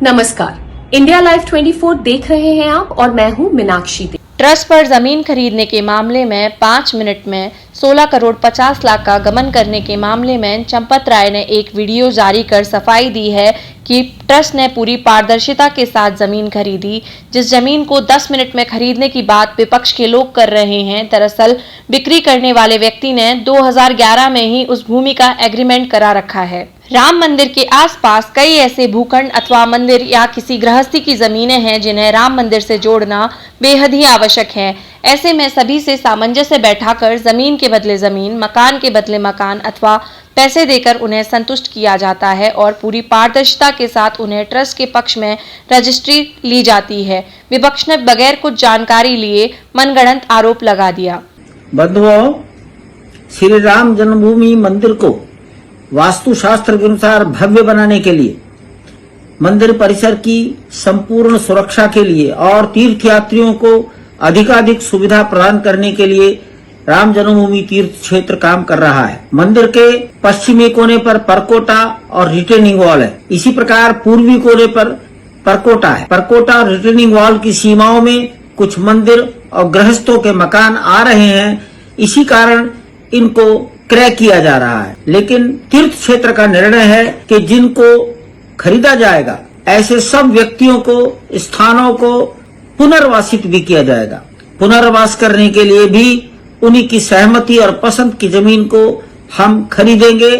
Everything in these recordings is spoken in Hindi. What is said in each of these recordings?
नमस्कार, इंडिया लाइव 24 देख रहे हैं आप और मैं हूं मीनाक्षी। ट्रस्ट पर जमीन खरीदने के मामले में 5 मिनट में 16 करोड़ 50 लाख का गबन करने के मामले में चंपत राय ने एक वीडियो जारी कर सफाई दी है कि ट्रस्ट ने पूरी पारदर्शिता के साथ जमीन खरीदी। जिस जमीन को 10 मिनट में खरीदने की बात विपक्ष के लोग कर रहे हैं, दरअसल बिक्री करने वाले व्यक्ति ने 2011 में ही उस भूमि का एग्रीमेंट करा रखा है। राम मंदिर के आसपास कई ऐसे भूखंड अथवा मंदिर या किसी गृहस्थी की जमीनें हैं जिन्हें राम मंदिर से जोड़ना बेहद ही आवश्यक है। ऐसे में सभी से सामंजस्य बैठाकर जमीन के बदले जमीन, मकान के बदले मकान अथवा पैसे देकर उन्हें संतुष्ट किया जाता है और पूरी पारदर्शिता के साथ उन्हें ट्रस्ट के पक्ष में रजिस्ट्री ली जाती है। विपक्ष ने बगैर कुछ जानकारी लिए मनगढ़ंत आरोप लगा दिया। बंधुओं, श्री राम जन्मभूमि मंदिर को वास्तुशास्त्र के अनुसार भव्य बनाने के लिए, मंदिर परिसर की संपूर्ण सुरक्षा के लिए और तीर्थयात्रियों को अधिकाधिक सुविधा प्रदान करने के लिए राम जन्मभूमि तीर्थ क्षेत्र काम कर रहा है। मंदिर के पश्चिमी कोने पर परकोटा और रिटेनिंग वॉल है। इसी प्रकार पूर्वी कोने पर परकोटा है। परकोटा और रिटेनिंग वॉल की सीमाओं में कुछ मंदिर और गृहस्थों के मकान आ रहे हैं। इसी कारण इनको क्रय किया जा रहा है। लेकिन तीर्थ क्षेत्र का निर्णय है कि जिनको खरीदा जाएगा ऐसे सब व्यक्तियों को, स्थानों को पुनर्वासित भी किया जाएगा। पुनर्वास करने के लिए भी उन्हीं की सहमति और पसंद की जमीन को हम खरीदेंगे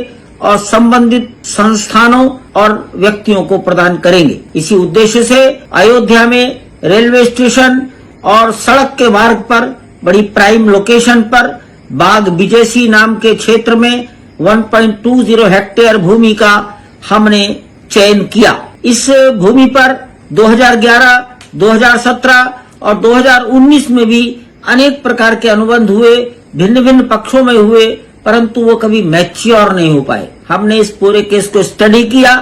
और संबंधित संस्थानों और व्यक्तियों को प्रदान करेंगे। इसी उद्देश्य से अयोध्या में रेलवे स्टेशन और सड़क के मार्ग पर बड़ी प्राइम लोकेशन पर बाग बिजेसी नाम के क्षेत्र में 1.20 हेक्टेयर भूमि का हमने चयन किया। इस भूमि पर 2011, 2017 और 2019 में भी अनेक प्रकार के अनुबंध हुए, भिन्न भिन्न पक्षों में हुए, परंतु वो कभी मैच्योर नहीं हो पाए। हमने इस पूरे केस को स्टडी किया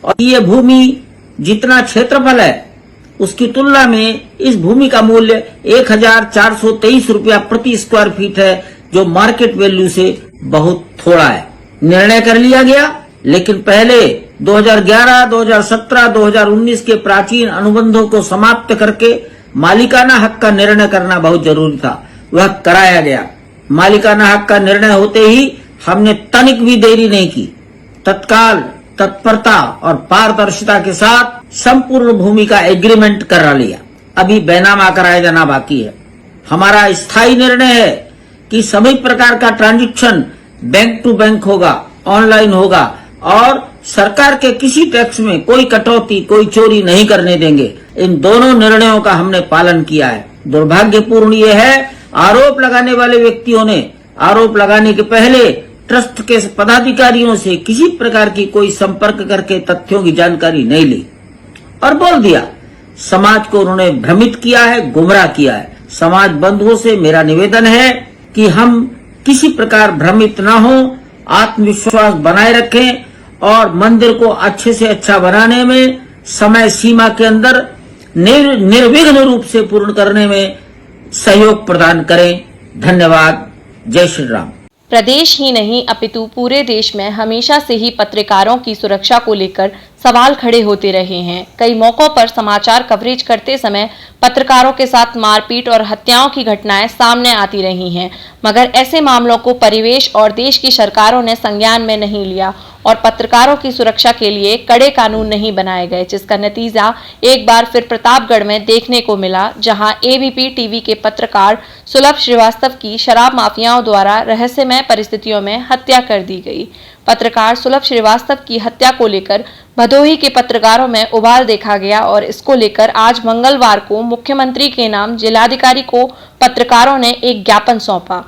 और ये भूमि जितना क्षेत्रफल है उसकी तुलना में इस भूमि का मूल्य 1423 रुपया प्रति स्क्वायर फीट है, जो मार्केट वैल्यू से बहुत थोड़ा है। निर्णय कर लिया गया, लेकिन पहले 2011, 2017, 2019 के प्राचीन अनुबंधों को समाप्त करके मालिकाना हक का निर्णय करना बहुत जरूरी था। वह कराया गया। मालिकाना हक का निर्णय होते ही हमने तनिक भी देरी नहीं की, तत्काल तत्परता और पारदर्शिता के साथ संपूर्ण भूमि का एग्रीमेंट करा लिया। अभी बैनामा कराया जाना बाकी है। हमारा स्थायी निर्णय है कि सभी प्रकार का ट्रांजैक्शन बैंक टू बैंक होगा, ऑनलाइन होगा और सरकार के किसी टैक्स में कोई कटौती, कोई चोरी नहीं करने देंगे। इन दोनों निर्णयों का हमने पालन किया है। दुर्भाग्यपूर्ण ये है, आरोप लगाने वाले व्यक्तियों ने आरोप लगाने के पहले ट्रस्ट के पदाधिकारियों से किसी प्रकार की कोई संपर्क करके तथ्यों की जानकारी नहीं ली और बोल दिया। समाज को उन्होंने भ्रमित किया है, गुमराह किया है। समाज बंधुओं से मेरा निवेदन है कि हम किसी प्रकार भ्रमित न हो, आत्मविश्वास बनाए रखें और मंदिर को अच्छे से अच्छा बनाने में समय सीमा के अंदर निर्विघ्न रूप से पूर्ण करने में सहयोग प्रदान करें। धन्यवाद। जय श्री राम। प्रदेश ही नहीं अपितु पूरे देश में हमेशा से ही पत्रकारों की सुरक्षा को लेकर सवाल खड़े होते रहे हैं। कई मौकों पर समाचार कवरेज करते समय पत्रकारों के साथ मारपीट और हत्याओं की घटनाएं सामने आती रही हैं, मगर ऐसे मामलों को परिवेश और देश की सरकारों ने संज्ञान में नहीं लिया और पत्रकारों की सुरक्षा के लिए कड़े कानून नहीं बनाए गए, जिसका नतीजा एक बार फिर प्रतापगढ़ में देखने को मिला, जहां एबीपी टीवी के पत्रकार सुलभ श्रीवास्तव की शराब माफियाओं द्वारा रहस्यमय परिस्थितियों में हत्या कर दी गई। पत्रकार सुलभ श्रीवास्तव की हत्या को लेकर भदोही के पत्रकारों में उबाल देखा गया और इसको लेकर आज मंगलवार को मुख्यमंत्री के नाम जिलाधिकारी को पत्रकारों ने एक ज्ञापन सौंपा।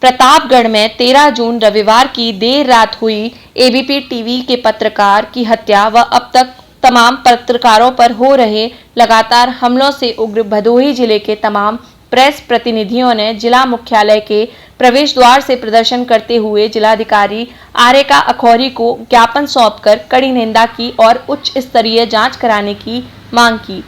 प्रतापगढ़ में 13 जून रविवार की देर रात हुई एबीपी टीवी के पत्रकार की हत्या व अब तक तमाम पत्रकारों पर हो रहे लगातार हमलों से उग्र भदोही जिले के तमाम प्रेस प्रतिनिधियों ने जिला मुख्यालय के प्रवेश द्वार से प्रदर्शन करते हुए जिलाधिकारी आरेका अखौरी को ज्ञापन सौंपकर कड़ी निंदा की और उच्च स्तरीय जांच कराने की मांग की।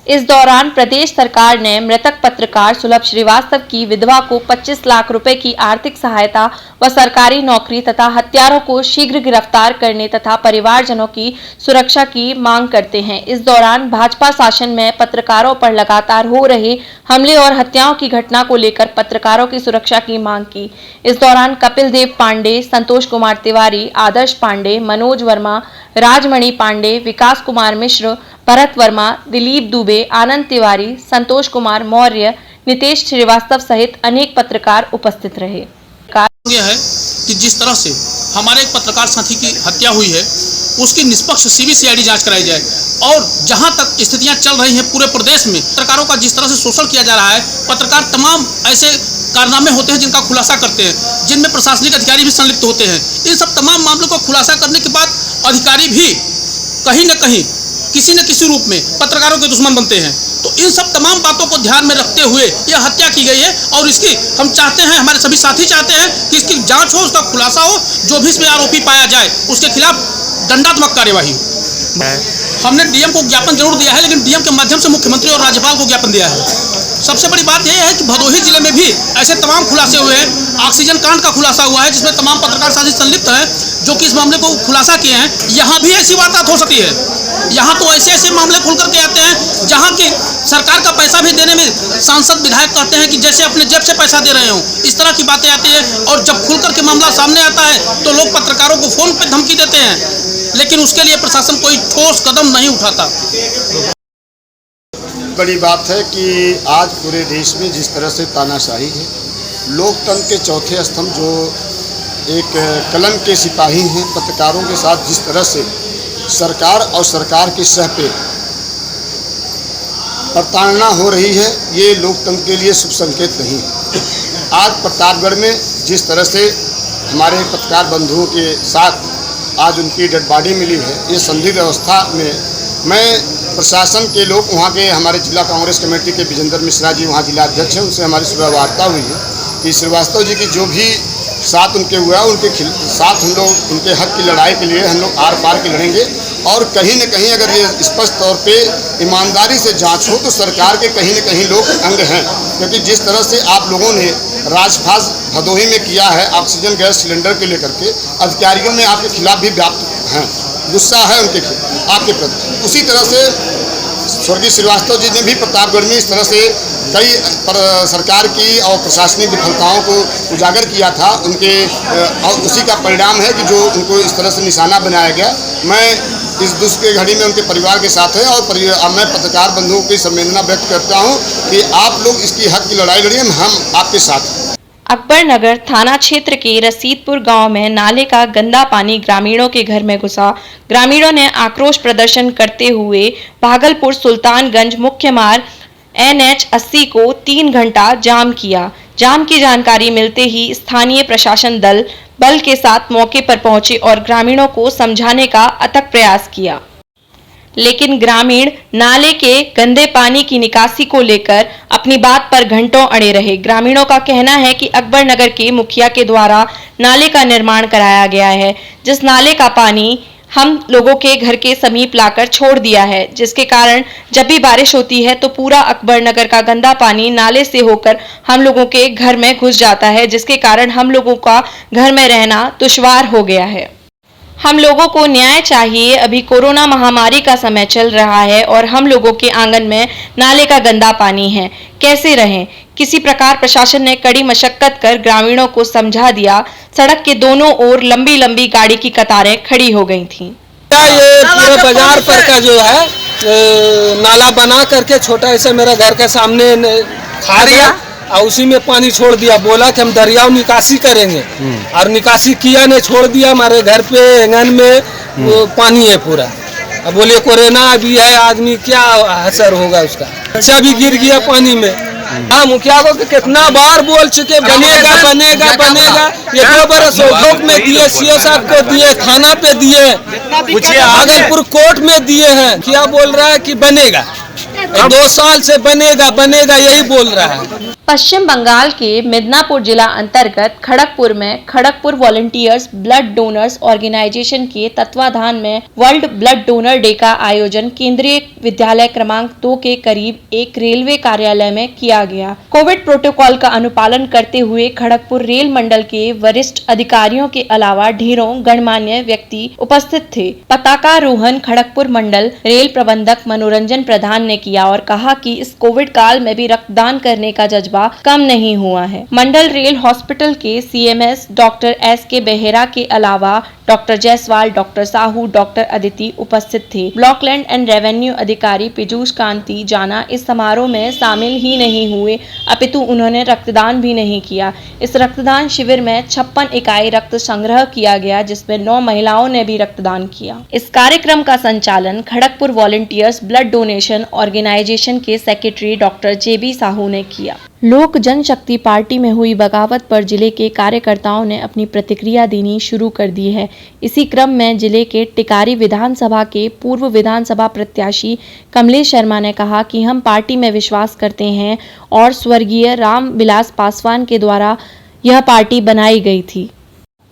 इस दौरान प्रदेश सरकार ने मृतक पत्रकार सुलभ श्रीवास्तव की विधवा को 25 लाख रुपए की आर्थिक सहायता व सरकारी नौकरी तथा हत्यारों को शीघ्र गिरफ्तार करने तथा परिवारजनों की सुरक्षा की मांग करते हैं। इस दौरान भाजपा शासन में पत्रकारों पर लगातार हो रहे हमले और हत्याओं की घटना को लेकर पत्रकारों की सुरक्षा की मांग की। इस दौरान कपिल देव पांडे, संतोष कुमार तिवारी, आदर्श पांडे, मनोज वर्मा, राजमणि पांडे, विकास कुमार मिश्र, भरत वर्मा, दिलीप दुबे, आनंद तिवारी, संतोष कुमार मौर्य, नितेश श्रीवास्तव सहित अनेक पत्रकार उपस्थित रहे। यह है कि जिस तरह से हमारे एक पत्रकार साथी की हत्या हुई है उसकी निष्पक्ष सीबीसीआईडी जांच कराई जाए और जहां तक स्थितियां चल रही हैं पूरे प्रदेश में पत्रकारों का जिस तरह से शोषण किया जा रहा है, पत्रकार तमाम ऐसे कारनामे होते हैं जिनका खुलासा करते हैं, जिनमें प्रशासनिक अधिकारी भी संलिप्त होते हैं। इन सब तमाम मामलों को खुलासा करने के बाद अधिकारी भी कहीं न कहीं किसी न किसी रूप में पत्रकारों के दुश्मन बनते हैं। तो इन सब तमाम बातों को ध्यान में रखते हुए यह हत्या की गई है और इसकी हम चाहते हैं, हमारे सभी साथी चाहते हैं कि इसकी जांच हो, उसका खुलासा हो, जो भी इसमें आरोपी पाया जाए उसके खिलाफ दंडात्मक कार्यवाही हो। हमने डीएम को ज्ञापन जरूर दिया है, लेकिन डीएम के माध्यम से मुख्यमंत्री और राज्यपाल को ज्ञापन दिया है। सबसे बड़ी बात यह है कि भदोही जिले में भी ऐसे तमाम खुलासे हुए हैं। ऑक्सीजन कांड का खुलासा हुआ है जिसमें तमाम पत्रकार साथी संलिप्त हैं जो कि इस मामले को खुलासा किए हैं। यहाँ भी ऐसी वारदात हो सकती है। यहाँ तो ऐसे ऐसे मामले खुल करके आते हैं जहाँ की सरकार का पैसा भी देने में सांसद विधायक कहते हैं कि जैसे अपने जेब से पैसा दे रहे हो, इस तरह की बातें आती है। और जब खुल करके मामला सामने आता है तो लोग पत्रकारों को फोन पे धमकी देते हैं, लेकिन उसके लिए प्रशासन कोई ठोस कदम नहीं उठाता। बड़ी बात है कि आज पूरे देश में जिस तरह से तानाशाही है, लोकतंत्र के चौथे स्तंभ जो एक कलंक के सिपाही हैं, पत्रकारों के साथ जिस तरह से सरकार और सरकार के सह पे प्रताड़ना हो रही है, ये लोकतंत्र के लिए शुभ संकेत नहीं है। आज प्रतापगढ़ में जिस तरह से हमारे पत्रकार बंधुओं के साथ आज उनकी डेड बॉडी मिली है, ये संदिग्ध अवस्था में मैं प्रशासन के लोग, वहाँ के हमारे जिला कांग्रेस कमेटी के विजेंद्र मिश्रा जी वहाँ जिला अध्यक्ष हैं, उनसे हमारी सुबह वार्ता हुई है कि श्रीवास्तव जी की जो भी साथ उनके हुआ उनके साथ हम लोग उनके हक की लड़ाई के लिए हम लोग आर पार के लड़ेंगे। और कहीं न कहीं अगर ये स्पष्ट तौर पे ईमानदारी से जांच हो तो सरकार के कहीं न कहीं लोग अंग हैं, क्योंकि जिस तरह से आप लोगों ने राजपास भदोही में किया है ऑक्सीजन गैस सिलेंडर के लेकर के, अधिकारियों में आपके खिलाफ भी व्याप्त हैं, गुस्सा है उनके आपके प्रति। उसी तरह से स्वर्गीय श्रीवास्तव जी ने भी प्रतापगढ़ में इस तरह से कई सरकार की और प्रशासनिक विफलताओं को उजागर किया था उनके, और उसी का परिणाम है कि जो उनको इस तरह से निशाना बनाया गया। मैं इस दुख की घड़ी में उनके परिवार के साथ है और मैं पत्रकार बंधुओं की संवेदना व्यक्त करता हूं कि आप लोग इसकी हक की लड़ाई लड़िए, हम आपके साथ हैं। अकबरनगर थाना क्षेत्र के रसीदपुर गांव में नाले का गंदा पानी ग्रामीणों के घर में घुसा। ग्रामीणों ने आक्रोश प्रदर्शन करते हुए भागलपुर सुल्तानगंज मुख्य मार्ग NH 80 को 3 घंटा जाम किया। जाम की जानकारी मिलते ही स्थानीय प्रशासन दल बल के साथ मौके पर पहुंचे और ग्रामीणों को समझाने का अथक प्रयास किया, लेकिन ग्रामीण नाले के गंदे पानी की निकासी को लेकर अपनी बात पर घंटों अड़े रहे। ग्रामीणों का कहना है कि अकबरनगर के मुखिया के द्वारा नाले का निर्माण कराया गया है, जिस नाले का पानी हम लोगों के घर के समीप लाकर छोड़ दिया है, जिसके कारण जब भी बारिश होती है तो पूरा अकबरनगर का गंदा पानी नाले से होकर हम लोगों के घर में घुस जाता है, जिसके कारण हम लोगों का घर में रहना दुश्वार हो गया है। हम लोगों को न्याय चाहिए। अभी कोरोना महामारी का समय चल रहा है और हम लोगों के आंगन में नाले का गंदा पानी है, कैसे रहें? किसी प्रकार प्रशासन ने कड़ी मशक्कत कर ग्रामीणों को समझा दिया। सड़क के दोनों ओर लंबी लंबी गाड़ी की कतारें खड़ी हो गई थीं। ये पूरे बाजार पर का जो है नाला बना करके छोटा ऐसे मेरे घर के सामने खा दिया और उसी में पानी छोड़ दिया। बोला कि हम दरियाव निकासी करेंगे और निकासी किया, ने छोड़ दिया। हमारे घर पे आंगन में वो पानी है पूरा। अब बोले कोरोना भी है, आदमी क्या असर होगा उसका? बच्चा भी गिर गया पानी में। हाँ, मुखिया को कितना बार बोल चुके बनेगा बनेगा बनेगा। ये 2 बरस ओठोक में दिए, सीओ साहब को दिए, थाना पे दिए, भागलपुर कोर्ट में दिए हैं। क्या बोल रहा है कि बनेगा, 2 साल से बनेगा बनेगा यही बोल रहा है। पश्चिम बंगाल के मिदनापुर जिला अंतर्गत खड़गपुर में Kharagpur volunteers blood donors organisation के तत्वाधान में वर्ल्ड ब्लड डोनर डे का आयोजन केंद्रीय विद्यालय क्रमांक 2 के करीब एक रेलवे कार्यालय में किया गया। कोविड प्रोटोकॉल का अनुपालन करते हुए खड़गपुर रेल मंडल के वरिष्ठ अधिकारियों के अलावा ढेरों गणमान्य व्यक्ति उपस्थित थे। पताकारोहण खड़गपुर मंडल रेल प्रबंधक मनोरंजन प्रधान ने किया और कहा कि इस कोविड काल में भी रक्तदान करने का जज्बा कम नहीं हुआ है। मंडल रेल हॉस्पिटल के सीएमएस डॉक्टर एस.के. बेहेरा के अलावा doctor Jaiswal, doctor Sahu, doctor Aditi उपस्थित थे। ब्लॉक लैंड एंड रेवेन्यू अधिकारी पीयूष कांति जाना इस समारोह में शामिल ही नहीं हुए, अपितु उन्होंने रक्तदान भी नहीं किया। इस रक्तदान शिविर में 56 इकाई रक्त संग्रह किया गया, जिसमें 9 महिलाओं ने भी रक्तदान किया। इस कार्यक्रम का संचालन Kharagpur volunteers blood donation organisation के सेक्रेटरी डॉक्टर जे.बी. साहू ने किया। लोक जनशक्ति पार्टी में हुई बगावत पर जिले के कार्यकर्ताओं ने अपनी प्रतिक्रिया देनी शुरू कर दी है। इसी क्रम में जिले के टिकारी विधानसभा के पूर्व विधानसभा प्रत्याशी कमलेश शर्मा ने कहा कि हम पार्टी में विश्वास करते हैं और स्वर्गीय रामविलास पासवान के द्वारा यह पार्टी बनाई गई थी।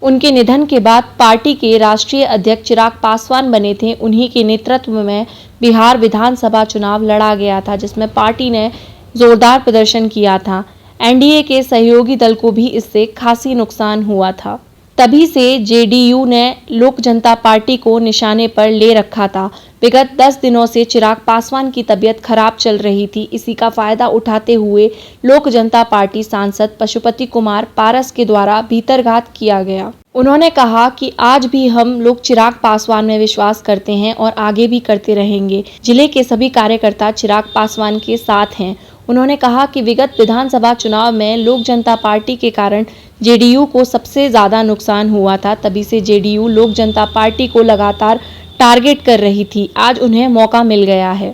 उनके निधन के बाद पार्टी के राष्ट्रीय अध्यक्ष चिराग पासवान बने थे। उन्हीं के नेतृत्व में बिहार विधानसभा चुनाव लड़ा गया था, जिसमें पार्टी ने जोरदार प्रदर्शन किया था। एनडीए के सहयोगी दल को भी इससे खासी नुकसान हुआ था। तभी से जेडीयू ने लोक जनता पार्टी को निशाने पर ले रखा था। विगत 10 दिनों से चिराग पासवान की तबीयत खराब चल रही थी। इसी का फायदा उठाते हुए लोक जनता पार्टी सांसद पशुपति कुमार पारस के द्वारा भीतरघात किया गया। उन्होंने कहा कि आज भी हम लोग चिराग पासवान में विश्वास करते हैं और आगे भी करते रहेंगे। जिले के सभी कार्यकर्ता चिराग पासवान के साथ हैं। उन्होंने कहा कि विगत विधानसभा चुनाव में लोक जनता पार्टी के कारण जेडीयू को सबसे ज्यादा नुकसान हुआ था। तभी से जेडीयू लोक जनता पार्टी को लगातार टारगेट कर रही थी। आज उन्हें मौका मिल गया है।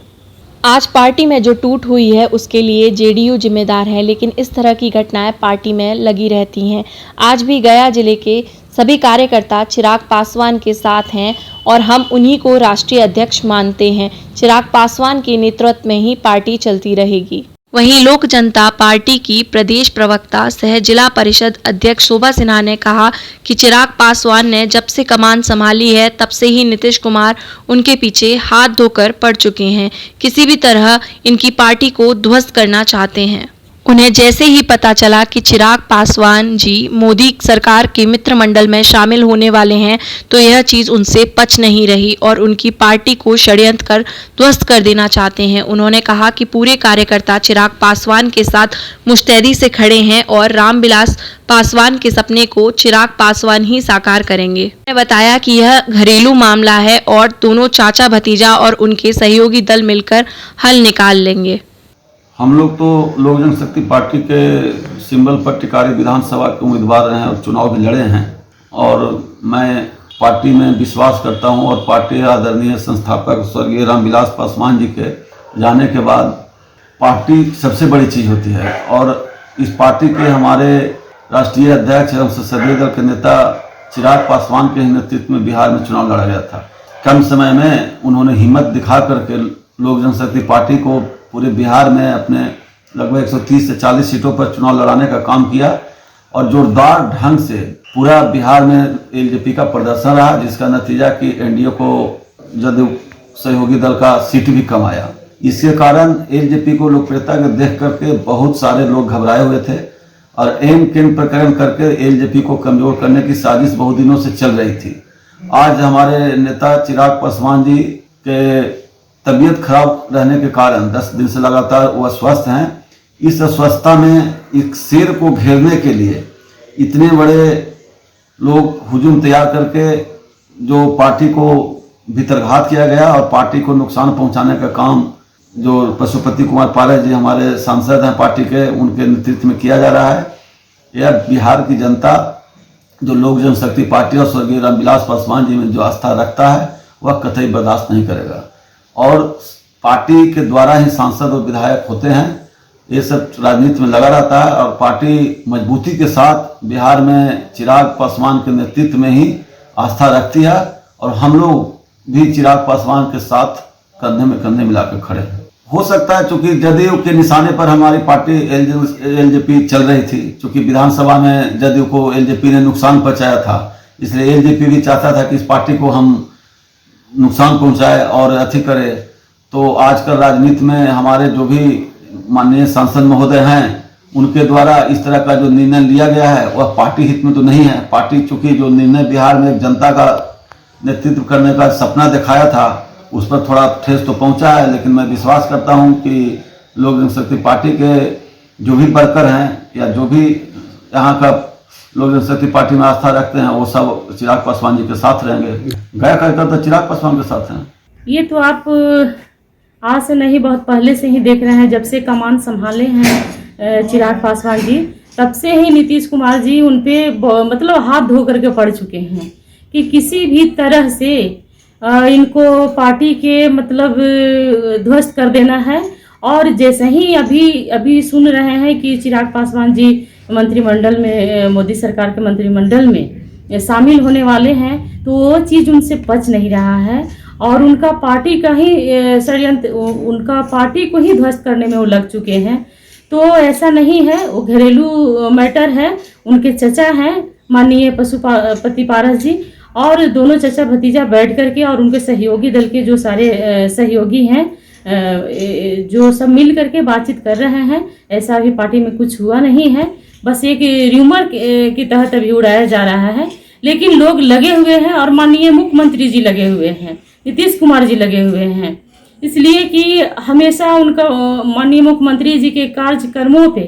आज पार्टी में जो टूट हुई है उसके लिए जेडीयू जिम्मेदार है, लेकिन इस तरह की घटनाएं पार्टी में लगी रहती हैं। आज भी गया जिले के सभी कार्यकर्ता चिराग पासवान के साथ हैं और हम उन्हीं को राष्ट्रीय अध्यक्ष मानते हैं। चिराग पासवान के नेतृत्व में ही पार्टी चलती रहेगी। वहीं लोक जनता पार्टी की प्रदेश प्रवक्ता सह जिला परिषद अध्यक्ष शोभा सिन्हा ने कहा कि चिराग पासवान ने जब से कमान संभाली है तब से ही नीतीश कुमार उनके पीछे हाथ धोकर पड़ चुके हैं। किसी भी तरह इनकी पार्टी को ध्वस्त करना चाहते हैं। उन्हें जैसे ही पता चला कि चिराग पासवान जी मोदी सरकार के मित्र मंडल में शामिल होने वाले हैं तो यह चीज़ उनसे पच नहीं रही और उनकी पार्टी को षड्यंत्र कर ध्वस्त कर देना चाहते हैं। उन्होंने कहा कि पूरे कार्यकर्ता चिराग पासवान के साथ मुस्तैदी से खड़े हैं और रामविलास पासवान के सपने को चिराग पासवान ही साकार करेंगे। उन्होंने बताया कि यह घरेलू मामला है और दोनों चाचा भतीजा और उनके सहयोगी दल मिलकर हल निकाल लेंगे। हम लोग तो लोक जनशक्ति पार्टी के सिंबल पर टिकारी विधानसभा के उम्मीदवार रहे हैं और चुनाव भी लड़े हैं और मैं पार्टी में विश्वास करता हूं और पार्टी आदरणीय संस्थापक स्वर्गीय रामविलास पासवान जी के जाने के बाद पार्टी सबसे बड़ी चीज़ होती है और इस पार्टी के हमारे राष्ट्रीय अध्यक्ष एवं संसदीय दल के नेता चिराग पासवान के नेतृत्व में बिहार में चुनाव लड़ा गया था। कम समय में उन्होंने हिम्मत दिखा करके लोक जनशक्ति पार्टी को पूरे बिहार में अपने लगभग 130 से 40 सीटों पर चुनाव लड़ाने का काम किया और जोरदार ढंग से पूरा बिहार में एलजेपी का प्रदर्शन रहा, जिसका नतीजा कि एनडीए को जदयू सहयोगी दल का सीट भी कम आया। इसके कारण एलजेपी को लोकप्रियता के देख करके बहुत सारे लोग घबराए हुए थे और एम केन प्रकरण करके एलजेपी को कमजोर करने की साजिश बहुत दिनों से चल रही थी। आज हमारे नेता चिराग पासवान जी के तबीयत खराब रहने के कारण 10 दिन से लगातार वो अस्वस्थ हैं। इस अस्वस्थता में एक शेर को घेरने के लिए इतने बड़े लोग हुजूम तैयार करके जो पार्टी को भीतरघात किया गया और पार्टी को नुकसान पहुंचाने का काम जो पशुपति कुमार पारस जी हमारे सांसद हैं पार्टी के, उनके नेतृत्व में किया जा रहा है। यह बिहार की जनता जो लोक जनशक्ति पार्टी और स्वर्गीय रामविलास पासवान जी में जो आस्था रखता है वह कतई बर्दाश्त नहीं करेगा और पार्टी के द्वारा ही सांसद और विधायक होते हैं। ये सब राजनीति में लगा रहता है और पार्टी मजबूती के साथ बिहार में चिराग पासवान के नेतृत्व में ही आस्था रखती है और हम लोग भी चिराग पासवान के साथ कंधे में कंधे मिलाकर खड़े हैं। हो सकता है चूंकि जदयू के निशाने पर हमारी पार्टी एलजेपी चल रही थी, चूंकि विधानसभा में जदयू को एलजेपी ने नुकसान पहुंचाया था, इसलिए एलजेपी भी चाहता था कि इस पार्टी को हम नुकसान पहुंचाए और अथी करे। तो आजकल राजनीति में हमारे जो भी माननीय सांसद महोदय हैं उनके द्वारा इस तरह का जो निर्णय लिया गया है वह पार्टी हित में तो नहीं है। पार्टी चूंकि जो निर्णय बिहार में जनता का नेतृत्व करने का सपना दिखाया था उस पर थोड़ा ठेस तो पहुंचा है, लेकिन मैं विश्वास करता हूं कि लोक जनशक्ति पार्टी के जो भी वर्कर हैं या जो भी यहाँ का लोक जनशक्ति पार्टी में आस्था रखते हैं वो सब चिराग पासवान जी के साथ रहेंगे। गया कार्यकर्ता चिराग पासवान के साथ हैं। ये तो आप आज से नहीं बहुत पहले से ही देख रहे हैं, जब से कमान संभाले हैं चिराग पासवान जी तब से ही नीतीश कुमार जी उन पे मतलब हाथ धो करके पड़ चुके हैं कि किसी भी तरह से इनको पार्टी के मतलब ध्वस्त कर देना है। और जैसे ही अभी सुन रहे हैं कि चिराग पासवान जी मंत्रिमंडल में, मोदी सरकार के मंत्रिमंडल में शामिल होने वाले हैं, तो वो चीज़ उनसे पच नहीं रहा है और उनका पार्टी का ही षड्यंत्र, उनका पार्टी को ही ध्वस्त करने में वो लग चुके हैं। तो ऐसा नहीं है, वो घरेलू मैटर है। उनके चचा हैं माननीय पशुपति पारस जी, और दोनों चचा भतीजा बैठ करके और उनके सहयोगी दल के जो सारे सहयोगी हैं जो सब मिल करके बातचीत कर रहे हैं। ऐसा अभी पार्टी में कुछ हुआ नहीं है, बस एक र्यूमर के तहत अभी उड़ाया जा रहा है। लेकिन लोग लगे हुए हैं और माननीय मुख्यमंत्री जी लगे हुए हैं, नीतीश कुमार जी लगे हुए हैं, इसलिए कि हमेशा उनका माननीय मुख्यमंत्री जी के कार्यक्रमों पे,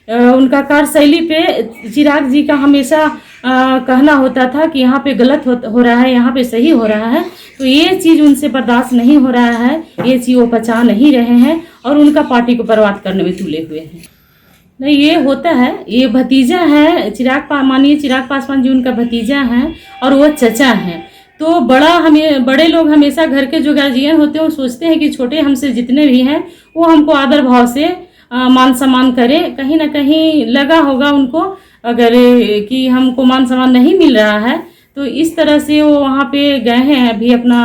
उनका कार्यशैली पे चिराग जी का हमेशा कहना होता था कि यहाँ पे गलत हो रहा है, यहाँ पे सही हो रहा है। तो ये चीज़ उनसे बर्दाश्त नहीं हो रहा है, ये चीज़ वो पचा नहीं रहे हैं और उनका पार्टी को बर्बाद करने में तुले हुए हैं। नहीं, ये होता है, ये भतीजा है माननीय चिराग पासवान जी उनका भतीजा हैं और वो चचा हैं। तो बड़े लोग हमेशा घर के जो गार्जियन होते हैं वो सोचते हैं कि छोटे हमसे जितने भी हैं वो हमको आदर भाव से मान सम्मान करें। कहीं ना कहीं लगा होगा उनको अगर कि हमको मान सम्मान नहीं मिल रहा है, तो इस तरह से वो वहाँ पे गए हैं अभी अपना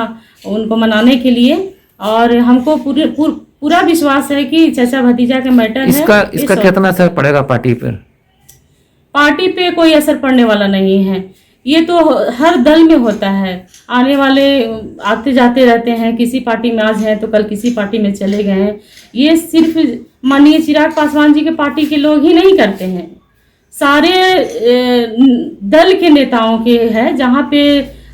उनको मनाने के लिए। और हमको पूरा विश्वास है कि चचा भतीजा के मैटर है। इसका कितना असर पड़ेगा पार्टी पर? पार्टी पे कोई असर पड़ने वाला नहीं है। ये तो हर दल में होता है, आने वाले आते जाते रहते हैं, किसी पार्टी में आज हैं तो कल किसी पार्टी में चले गए हैं। ये सिर्फ माननीय चिराग पासवान जी के पार्टी के लोग ही नहीं करते हैं, सारे दल के नेताओं के है। जहाँ पे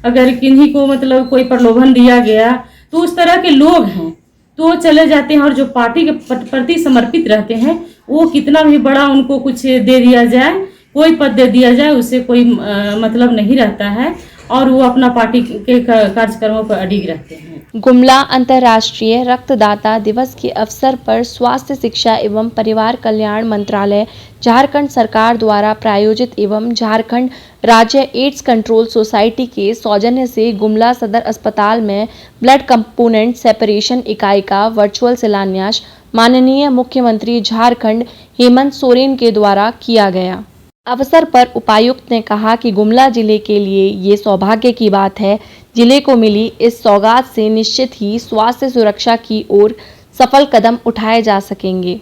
अगर किन्हीं को मतलब कोई प्रलोभन दिया गया तो उस तरह के लोग हैं तो चले जाते हैं, और जो पार्टी के प्रति समर्पित रहते हैं वो कितना भी बड़ा उनको कुछ दे दिया जाए, कोई पद दे दिया जाए, उससे कोई मतलब नहीं रहता है और वो अपना पार्टी के कार्यक्रमों पर अडिग रहते हैं। गुमला अंतर्राष्ट्रीय रक्तदाता दिवस के अवसर पर स्वास्थ्य शिक्षा एवं परिवार कल्याण मंत्रालय झारखंड सरकार द्वारा प्रायोजित एवं झारखंड राज्य एड्स कंट्रोल सोसाइटी के सौजन्य से गुमला सदर अस्पताल में ब्लड कंपोनेंट सेपरेशन इकाई का वर्चुअल शिलान्यास माननीय मुख्यमंत्री झारखंड हेमंत सोरेन के द्वारा किया गया। अवसर पर उपायुक्त ने कहा कि गुमला जिले के लिए ये सौभाग्य की बात है। जिले को मिली इस सौगात से निश्चित ही स्वास्थ्य सुरक्षा की ओर सफल कदम उठाए जा सकेंगे।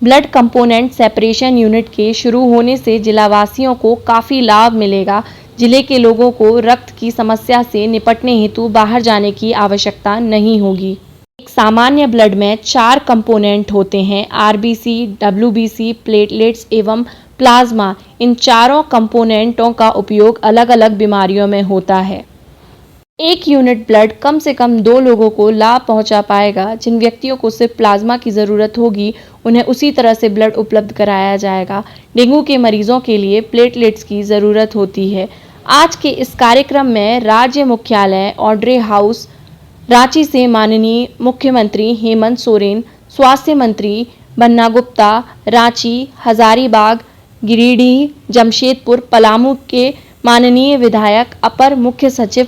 ब्लड कंपोनेंट सेपरेशन यूनिट के शुरू होने से जिलावासियों को काफ़ी लाभ मिलेगा। जिले के लोगों को रक्त की समस्या से निपटने हेतु बाहर जाने की आवश्यकता नहीं होगी। एक सामान्य ब्लड में 4 कंपोनेंट होते हैं, आरबीसी, डब्ल्यूबीसी, प्लेटलेट्स एवं प्लाज्मा। इन चारों कंपोनेंटों का उपयोग अलग अलग बीमारियों में होता है। एक यूनिट ब्लड कम से कम 2 लोगों को लाभ पहुंचा पाएगा। जिन व्यक्तियों को सिर्फ प्लाज्मा की ज़रूरत होगी उन्हें उसी तरह से ब्लड उपलब्ध कराया जाएगा। डेंगू के मरीजों के लिए प्लेटलेट्स की ज़रूरत होती है। आज के इस कार्यक्रम में राज्य मुख्यालय ऑड्रे हाउस रांची से माननीय मुख्यमंत्री हेमंत सोरेन, स्वास्थ्य मंत्री बन्ना गुप्ता, रांची, हजारीबाग, गिरिडीह, जमशेदपुर, पलामू के माननीय विधायक, अपर मुख्य सचिव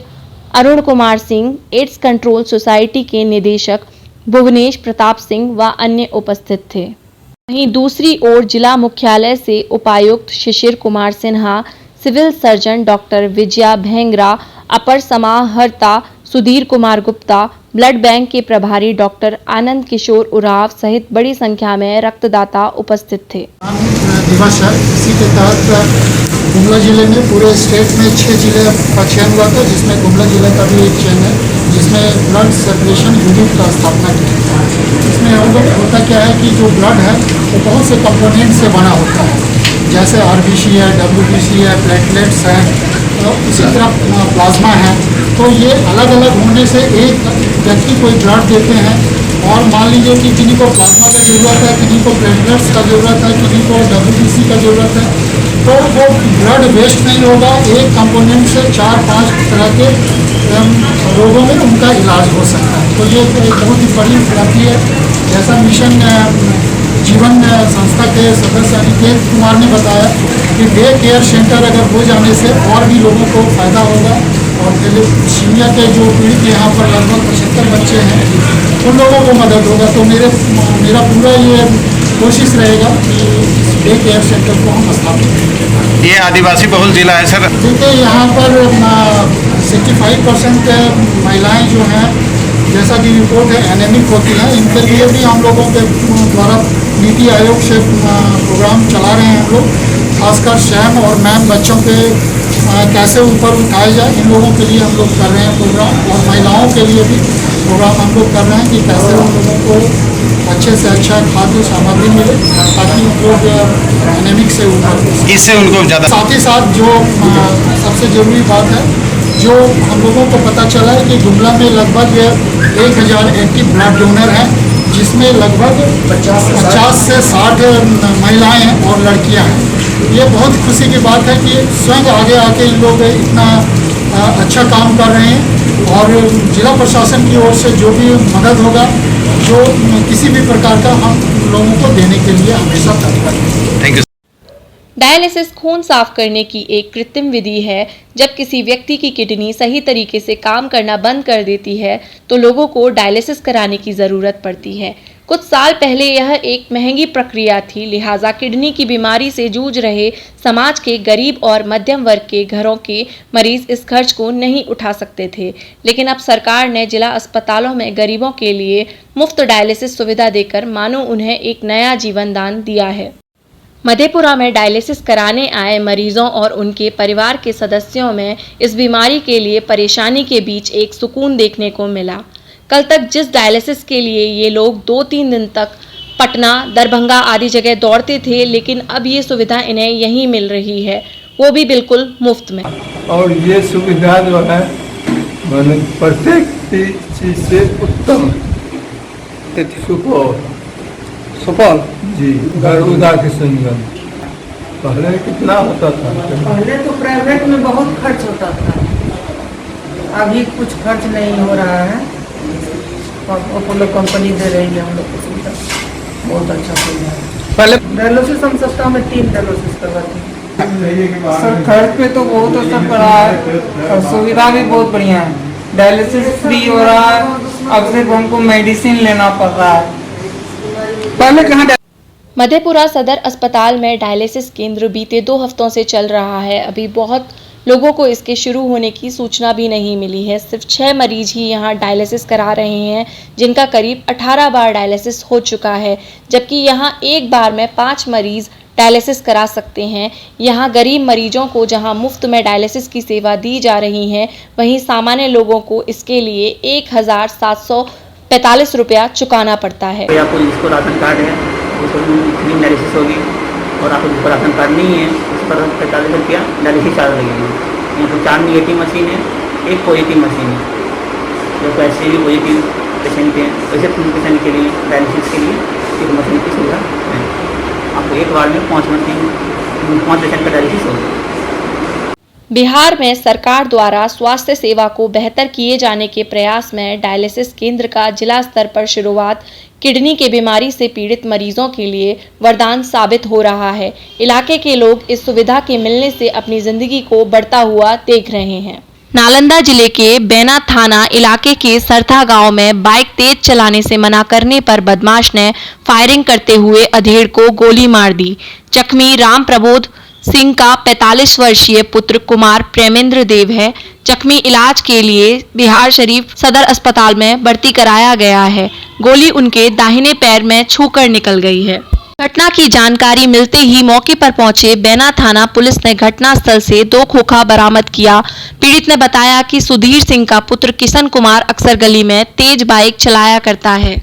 Arun Kumar Singh, AIDS control society के निदेशक भुवनेश प्रताप सिंह व अन्य उपस्थित थे। वहीं दूसरी ओर जिला मुख्यालय से उपायुक्त Shishir Kumar Sinha, civil surgeon doctor Vijaya Bhengra, अपर समाहर्ता सुधीर कुमार गुप्ता, ब्लड बैंक के प्रभारी डॉक्टर आनंद किशोर उराव सहित बड़ी संख्या में रक्तदाता उपस्थित थे। दिवस है, इसी के तहत गुमला जिले में पूरे स्टेट में 6 जिले का चयन हुआ था, जिसमें गुमला जिले का भी एक चयन है, जिसमें ब्लड सेपरेशन यूनिट का स्थापना की है। इसमें हम लोग होता क्या है कि जो ब्लड है वो बहुत से कंपोनेंट से बना होता है, जैसे आरबीसी है, डब्ल्यूबीसी है, प्लेटलेट्स हैं, इसी तरह प्लाज्मा है। तो ये अलग अलग होने से एक व्यक्ति को ब्लड देते हैं और मान लीजिए कि किन्हीं को प्लाज्मा का ज़रूरत है, किन्हीं को प्लेटलेट्स का ज़रूरत है, किन्हीं को डब्ल्यूबीसी का ज़रूरत है, तो वो ब्लड वेस्ट नहीं होगा। एक कंपोनेंट से 4-5 तरह के रोगों में उनका इलाज हो सकता है। तो ये एक बहुत ही बड़ी उपलब्धि है। जैसा मिशन जीवन संस्था के सदस्य अनिकेत कुमार ने बताया कि डे केयर सेंटर अगर हो जाने से और भी लोगों को फ़ायदा होगा और थैलेसीमिया के जो पीड़ित यहाँ पर लगभग 75 बच्चे हैं, उन लोगों को मदद होगा। तो मेरा पूरा ये कोशिश रहेगा कि डे केयर सेंटर को हम स्थापित करें। ये आदिवासी बहुल जिला है सर। देखिए यहाँ पर 65% महिलाएं जो हैं, जैसा कि रिपोर्ट है, एनेमिक होती हैं। इनके लिए भी हम लोगों के द्वारा नीति आयोग से प्रोग्राम चला रहे हैं हम लोग, खासकर शैम और मैम बच्चों के कैसे ऊपर उठाए जाए, इन लोगों के लिए हम लोग कर रहे हैं प्रोग्राम। और महिलाओं के लिए भी प्रोग्राम हम लोग कर रहे हैं कि कैसे उन लोगों को अच्छे से अच्छा खाद्य सामग्री मिले ताकि उन लोग एनेमिक से ऊपर। इससे उनको ज़्यादा साथ ही साथ जो सबसे ज़रूरी बात है, जो हम लोगों को पता चला है कि गुमला में लगभग 1000 एक्टिव ब्लड डोनर हैं, जिसमें लगभग 50 से 60 महिलाएं हैं और लड़कियां हैं। ये बहुत खुशी की बात है कि स्वयं आगे आके इन लोग इतना अच्छा काम कर रहे हैं और जिला प्रशासन की ओर से जो भी मदद होगा, जो किसी भी प्रकार का, हम लोगों को देने के लिए हमेशा तत्पर हैं। Thank you. डायलिसिस खून साफ करने की एक कृत्रिम विधि है। जब किसी व्यक्ति की किडनी सही तरीके से काम करना बंद कर देती है तो लोगों को डायलिसिस कराने की ज़रूरत पड़ती है। कुछ साल पहले यह एक महंगी प्रक्रिया थी, लिहाजा किडनी की बीमारी से जूझ रहे समाज के गरीब और मध्यम वर्ग के घरों के मरीज इस खर्च को नहीं उठा सकते थे। लेकिन अब सरकार ने जिला अस्पतालों में गरीबों के लिए मुफ्त डायलिसिस सुविधा देकर मानो उन्हें एक नया जीवन दान दिया है। मधेपुरा में डायलिसिस कराने आए मरीजों और उनके परिवार के सदस्यों में इस बीमारी के लिए परेशानी के बीच एक सुकून देखने को मिला। कल तक जिस डायलिसिस के लिए ये लोग 2-3 दिन तक पटना, दरभंगा आदि जगह दौड़ते थे, लेकिन अब ये सुविधा इन्हें यहीं मिल रही है, वो भी बिल्कुल मुफ्त में। और ये सुविधा जो है मैंने प्रत्येक चीज से उत्तम सुपौल जी गरुदा किशनगंज। पहले कितना होता था? पहले तो प्राइवेट में बहुत खर्च होता था, अभी कुछ खर्च नहीं हो रहा है। अपोलो कंपनी दे रही है हम लोग को सुविधा, बहुत अच्छा सुविधा है। पहले डायलिसिस हम सप्ताह में 3 डायलिसिस करवाते हैं। सर खर्च पे तो बहुत असर पड़ा है और सुविधा भी बहुत बढ़िया है। डायलिसिस फ्री हो रहा है, अब सिर्फ हमको मेडिसिन लेना पड़ रहा है। पहले कहाँ मधेपुरा सदर अस्पताल में डायलिसिस केंद्र बीते 2 हफ्तों से चल रहा है। अभी बहुत लोगों को इसके शुरू होने की सूचना भी नहीं मिली है। सिर्फ 6 मरीज ही यहां डायलिसिस करा रहे हैं, जिनका करीब 18 बार डायलिसिस हो चुका है, जबकि यहां एक बार में 5 मरीज डायलिसिस करा सकते हैं। यहां गरीब मरीजों को जहां मुफ्त में डायलिसिस की सेवा दी जा रही है, वहीं सामान्य लोगों को इसके लिए 1745 रुपया चुकाना पड़ता है। आपको जिसको राशन कार्ड है उसको फ्री डायलिसिस होगी, और आपको जिसको राशन कार्ड नहीं है उस पर 45 रुपया डायलिसिस चार्ज लगेगी। यहाँ पर 4 नेगेटिव मशीन है, 1 पॉजिटिव मशीन है। जो पैसे भी पॉजिटिव पेशेंट हैं, वैसे पेशेंट के लिए डायलिसिस के लिए 1 मशीन की सुविधा है। आपको एक बार में 5 पेशेंट का डायलिसिस होगा। बिहार में सरकार द्वारा स्वास्थ्य सेवा को बेहतर किए जाने के प्रयास में डायलिसिस केंद्र का जिला स्तर पर शुरुआत किडनी के बीमारी से पीड़ित मरीजों के लिए वरदान साबित हो रहा है। इलाके के लोग इस सुविधा के मिलने से अपनी जिंदगी को बढ़ता हुआ देख रहे हैं। नालंदा जिले के बैना थाना इलाके के सरथा गांव में बाइक तेज चलाने से मना करने पर बदमाश ने फायरिंग करते हुए अधेड़ को गोली मार दी। जख्मी राम प्रबोध सिंह का 45 वर्षीय पुत्र कुमार प्रेमेंद्र देव है। जख्मी इलाज के लिए बिहार शरीफ सदर अस्पताल में भर्ती कराया गया है। गोली उनके दाहिने पैर में छूकर निकल गई है। घटना की जानकारी मिलते ही मौके पर पहुंचे बैना थाना पुलिस ने घटनास्थल से 2 खोखा बरामद किया। पीड़ित ने बताया कि सुधीर सिंह का पुत्र किशन कुमार अक्सर गली में तेज बाइक चलाया करता है।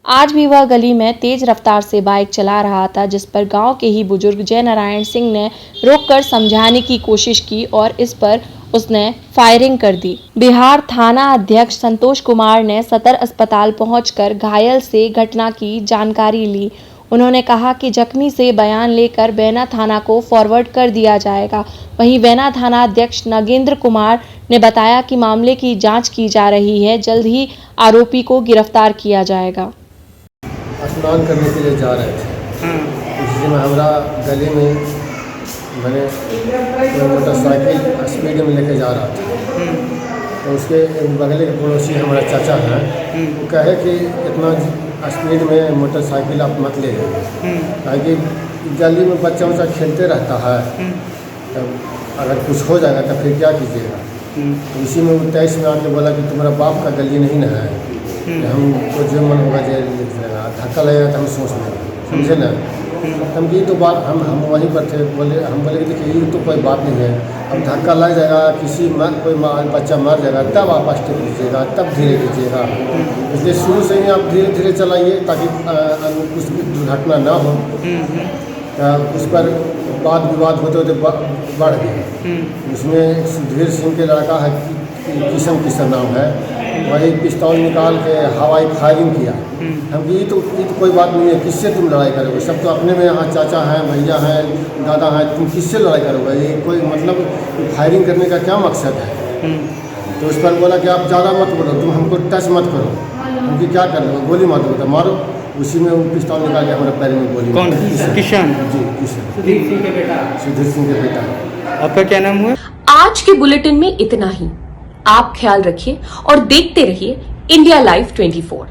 आज भी वह गली में तेज रफ्तार से बाइक चला रहा था, जिस पर गांव के ही बुजुर्ग जय नारायण सिंह ने रोककर समझाने की कोशिश की और इस पर उसने फायरिंग कर दी। बिहार थाना अध्यक्ष संतोष कुमार ने सदर अस्पताल पहुंचकर घायल से घटना की जानकारी ली। उन्होंने कहा कि जख्मी से बयान लेकर बैना थाना को फॉरवर्ड कर दिया जाएगा। वहीं बैना थाना अध्यक्ष नगेंद्र कुमार ने बताया कि मामले की जांच की जा रही है, जल्द ही आरोपी को गिरफ्तार किया जाएगा। स्नान करने के लिए जा रहे थे, इसी में हमारा गली में मैंने मोटरसाइकिल स्पीड में लेके जा रहा था, तो उसके बगल के पड़ोसी हमारा चाचा हैं, वो कहे कि इतना स्पीड में मोटरसाइकिल आप मत ले जाइए, ताकि गली में बच्चा उच्चा खेलते रहता है, तब अगर कुछ हो जाएगा तो फिर क्या कीजिएगा। तो इसी में 23 में आके बोला कि तुम्हारा बाप का गली नहीं ना है, हमको जो मन होगा जेल लिख देगा, धक्का लगेगा तो हम सोच लेंगे, समझे ना। हम ये तो बात हम वहीं पर थे, हम बोले कि देखिए ये तो कोई बात नहीं है, अब धक्का लग जाएगा, कोई बच्चा मर जाएगा, तब आप स्टेप लीजिएगा, तब धीरे कीजिएगा। इसलिए शुरू से ही आप धीरे धीरे चलाइए ताकि कुछ भी दुर्घटना ना हो। उस पर वाद विवाद होते होते बढ़ गया। उसमें सुधीर सिंह के लड़का है, किशन नाम है, वही पिस्तौल निकाल के हवाई फायरिंग किया। हम ये तो कोई बात नहीं है, किससे तुम लड़ाई करोगे, सब तो अपने में यहाँ चाचा हैं, भैया हैं, दादा हैं, तुम किससे लड़ाई करोगे, ये कोई मतलब फायरिंग करने का क्या मकसद है। तो उस पर बोला कि आप ज़्यादा मत बोलो, तुम हमको टच मत करो, हमकी क्या कर लो, गोली मार दो तो मारो। उसी में वो पिस्तौल निकाल के हमारे पैर में गोली। कौन? किशन? जी किशन, सुधीर सिंह के बेटा। आपका क्या नाम हुआ? आज के बुलेटिन में इतना ही। आप ख्याल रखिए और देखते रहिए इंडिया लाइव 24।